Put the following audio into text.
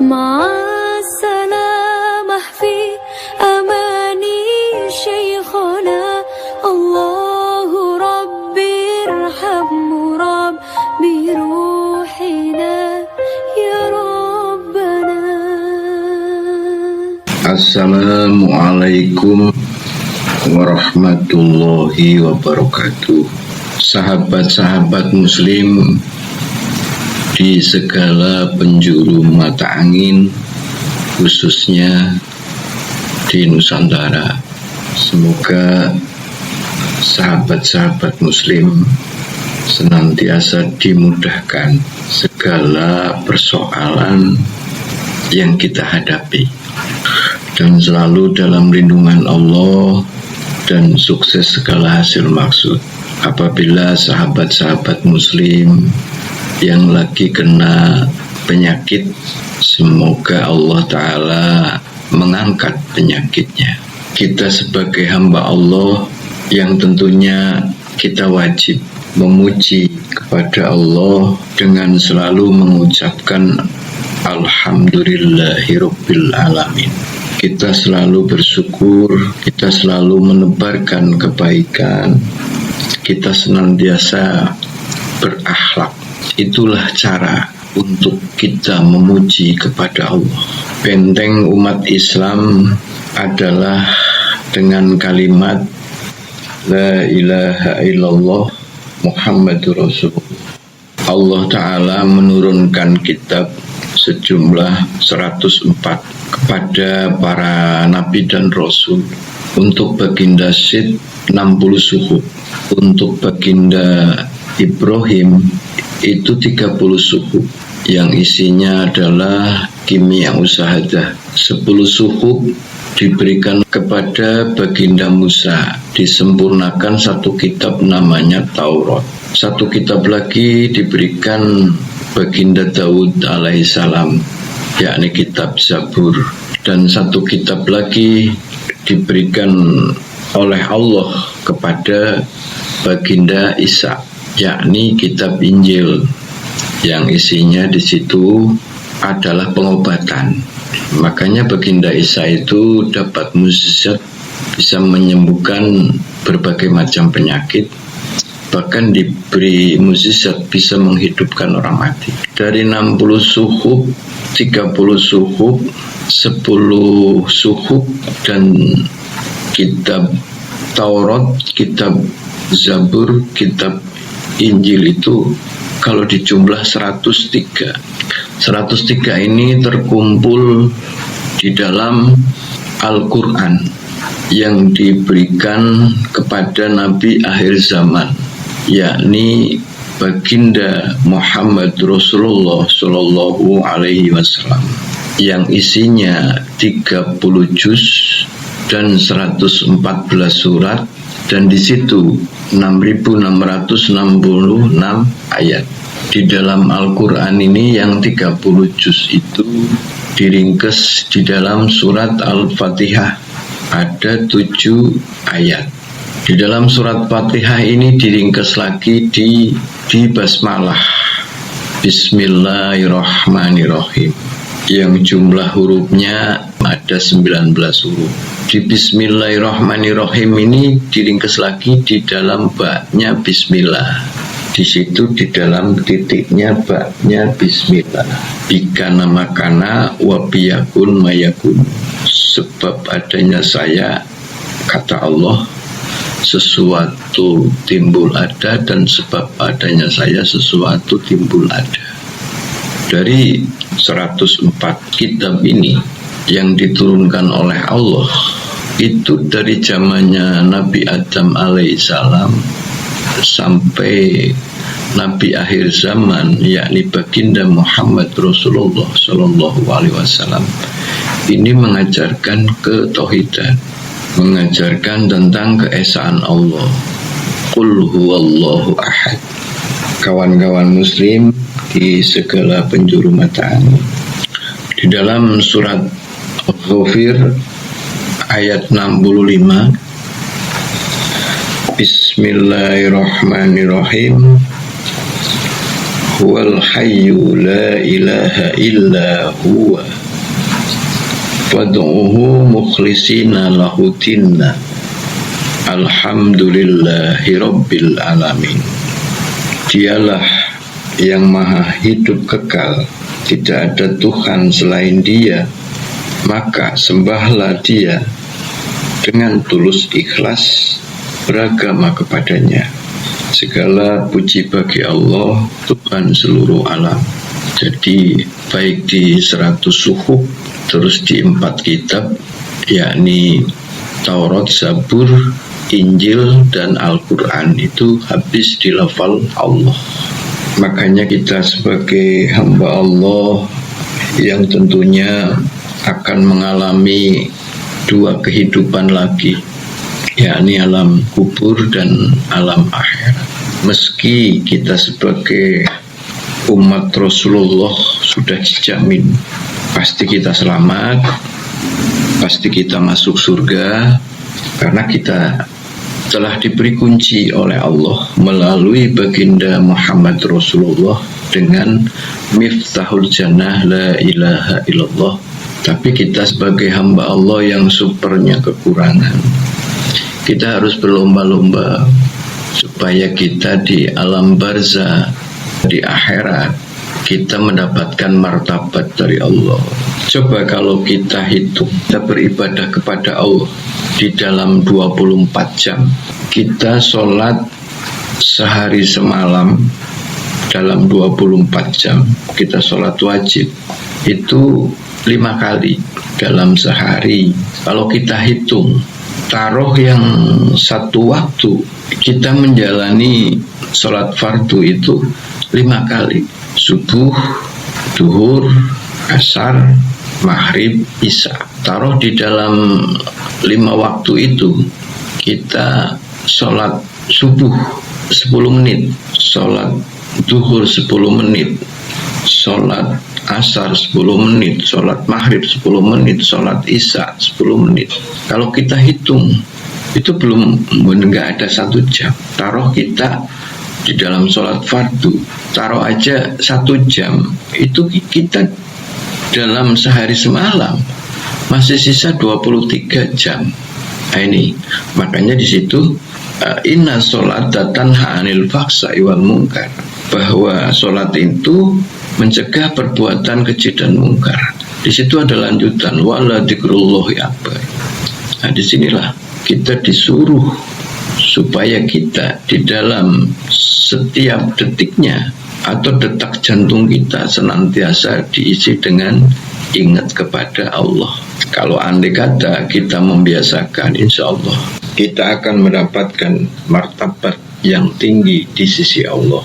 مع السلامة في أماني شيخنا الله ربي ارحم ربي روحنا يا ربنا. Assalamualaikum warahmatullahi wabarakatuh. Sahabat-sahabat muslim di segala penjuru mata angin, khususnya di Nusantara. Semoga sahabat-sahabat muslim senantiasa dimudahkan segala persoalan yang kita hadapi, dan selalu dalam lindungan Allah dan sukses segala hasil maksud. Apabila sahabat-sahabat muslim yang lagi kena penyakit, semoga Allah Ta'ala mengangkat penyakitnya. Kita sebagai hamba Allah yang tentunya kita wajib memuji kepada Allah dengan selalu mengucapkan Alhamdulillahirabbil alamin. Kita selalu bersyukur, kita selalu menebarkan kebaikan, kita senantiasa berakhlak. Itulah cara untuk kita memuji kepada Allah. Benteng umat Islam adalah dengan kalimat La ilaha illallah Muhammadur Rasulullah. Allah Ta'ala menurunkan kitab sejumlah 104 kepada para nabi dan rasul. Untuk baginda Syed 60 suhuf, untuk baginda Ibrahim itu 30 suhuf yang isinya adalah kimia usahadah. 10 suhuf diberikan kepada baginda Musa, disempurnakan satu kitab namanya Taurat. Satu kitab lagi diberikan baginda Daud alaihissalam, yakni kitab Zabur. Dan satu kitab lagi diberikan oleh Allah kepada baginda Isa, yakni kitab Injil, yang isinya di situ adalah pengobatan. Makanya baginda Isa itu dapat mukjizat, bisa menyembuhkan berbagai macam penyakit, bahkan diberi mukjizat bisa menghidupkan orang mati. Dari 60 suhuf, 30 suhuf, 10 suhuf, dan kitab Taurat, kitab Zabur, kitab Injil itu kalau dijumlah 103. 103 ini terkumpul di dalam Al-Quran yang diberikan kepada Nabi akhir zaman, yakni baginda Muhammad Rasulullah Sallallahu Alaihi Wasallam, yang isinya 30 juz dan 114 surat, dan di situ 6.666 ayat. Di dalam Al-Quran ini yang 30 juz itu diringkes di dalam surat Al-Fatihah, ada 7 ayat. Di dalam surat Fatihah ini diringkes lagi di basmalah, Bismillahirrahmanirrahim, yang jumlah hurufnya ada 19 huruf. Di Bismillahirrahmanirrahim ini diringkes lagi di dalam baknya Bismillah. Di situ di dalam titiknya baknya Bismillah. Bika nama kana wabiyakun mayakun. Sebab adanya saya, kata Allah, sesuatu timbul ada, dan sebab adanya saya sesuatu timbul ada. Dari 104 kitab ini yang diturunkan oleh Allah, itu dari zamannya Nabi Adam alaihissalam sampai Nabi akhir zaman, yakni baginda Muhammad Rasulullah Sallallahu Alaihi Wasallam, ini mengajarkan ketauhidan, mengajarkan tentang keesaan Allah. Qul huwallahu ahad. Kawan-kawan muslim di segala penjuru mata angin, di dalam surat Al-Ghafir ayat 65, Bismillahirrahmanirrahim. huwal hayyu la ilaha illa huwa fad'uhu mukhlishina lahu dinna alhamdulillahi rabbil alamin. Dialah yang maha hidup kekal, tidak ada Tuhan selain Dia, maka sembahlah Dia dengan tulus ikhlas, beragama kepadanya. Segala puji bagi Allah, Tuhan seluruh alam. Jadi baik di 100 suhuf, terus di 4 kitab, yakni Taurat, Zabur, Injil, dan Al-Quran, itu habis di lafal Allah. Makanya kita sebagai hamba Allah yang tentunya akan mengalami 2 kehidupan lagi, yakni alam kubur dan alam akhirat. Meski kita sebagai umat Rasulullah sudah dijamin pasti kita selamat, pasti kita masuk surga, karena kita telah diberi kunci oleh Allah melalui baginda Muhammad Rasulullah dengan Miftahul Jannah la ilaha illallah. Tapi kita sebagai hamba Allah yang supernya kekurangan, kita harus berlomba-lomba supaya kita di alam barzah, di akhirat, kita mendapatkan martabat dari Allah. Coba kalau kita hitung, kita beribadah kepada Allah di dalam 24 jam, kita sholat sehari semalam dalam 24 jam, kita sholat wajib itu 5 kali dalam sehari. Kalau kita hitung, taruh yang satu waktu kita menjalani sholat fardu itu 5 kali, subuh, duhur, asar, maghrib, isya. Taruh di dalam 5 waktu itu kita sholat subuh 10 menit, sholat duhur 10 menit, sholat asar 10 menit, sholat maghrib 10 menit, sholat isya 10 menit. Kalau kita hitung itu nggak ada 1 jam. Taruh kita di dalam sholat fardu, taruh aja 1 jam, itu kita dalam sehari semalam masih sisa 23 jam. Nah ini makanya di situ inna sholata tanha 'anil fahsya'i wal munkar, bahwa sholat itu mencegah perbuatan keji dan mungkar. Di situ ada lanjutan wala dzikrullahi akbar. Nah disinilah kita disuruh supaya kita di dalam setiap detiknya atau detak jantung kita senantiasa diisi dengan ingat kepada Allah. Kalau andai kata kita membiasakan, insya Allah kita akan mendapatkan martabat yang tinggi di sisi Allah.